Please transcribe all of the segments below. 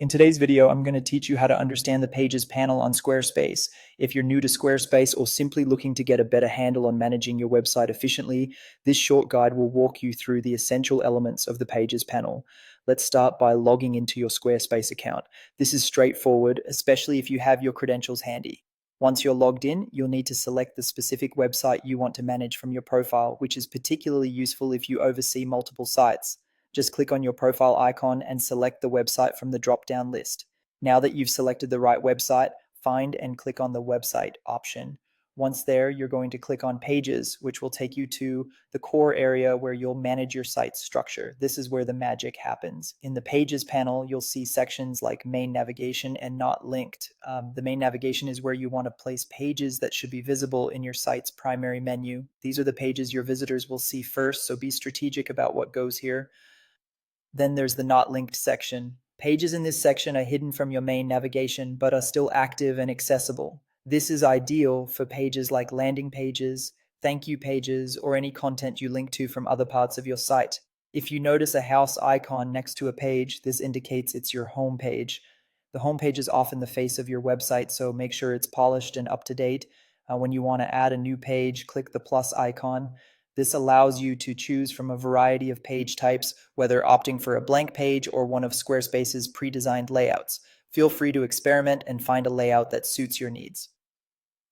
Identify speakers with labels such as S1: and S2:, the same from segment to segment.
S1: In today's video, I'm going to teach you how to understand the Pages panel on Squarespace. If you're new to Squarespace or simply looking to get a better handle on managing your website efficiently, this short guide will walk you through the essential elements of the Pages panel. Let's start by logging into your Squarespace account. This is straightforward, especially if you have your credentials handy. Once you're logged in, you'll need to select the specific website you want to manage from your profile, which is particularly useful if you oversee multiple sites. Just click on your profile icon and select the website from the drop-down list. Now that you've selected the right website, find and click on the website option. Once there, you're going to click on Pages, which will take you to the core area where you'll manage your site's structure. This is where the magic happens. In the Pages panel, you'll see sections like Main Navigation and Not Linked. The Main Navigation is where you want to place pages that should be visible in your site's primary menu. These are the pages your visitors will see first, so be strategic about what goes here. Then there's the Not Linked section. Pages in this section are hidden from your main navigation, but are still active and accessible. This is ideal for pages like landing pages, thank you pages, or any content you link to from other parts of your site. If you notice a house icon next to a page, this indicates it's your home page. The home page is often the face of your website, so make sure it's polished and up to date. When you want to add a new page, click the plus icon. This allows you to choose from a variety of page types, whether opting for a blank page or one of Squarespace's pre-designed layouts. Feel free to experiment and find a layout that suits your needs.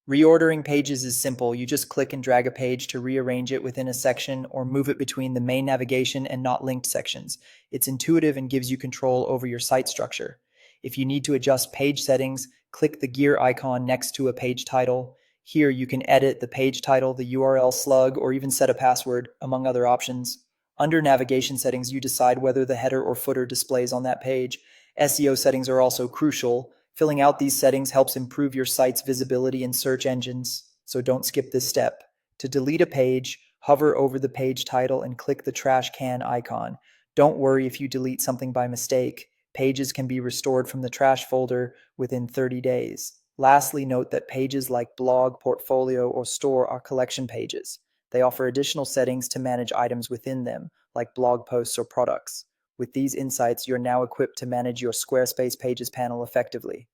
S1: Reordering pages is simple. You just click and drag a page to rearrange it within a section or move it between the main navigation and not linked sections. It's intuitive and gives you control over your site structure. If you need to adjust page settings, click the gear icon next to a page title. Here you can edit the page title, the URL slug, or even set a password, among other options. Under navigation settings, you decide whether the header or footer displays on that page. SEO settings are also crucial. Filling out these settings helps improve your site's visibility in search engines, so don't skip this step. To delete a page, hover over the page title and click the trash can icon. Don't worry if you delete something by mistake. Pages can be restored from the trash folder within 30 days. Lastly, note that pages like blog, portfolio, or store are collection pages. They offer additional settings to manage items within them, like blog posts or products. With these insights, you're now equipped to manage your Squarespace Pages panel effectively.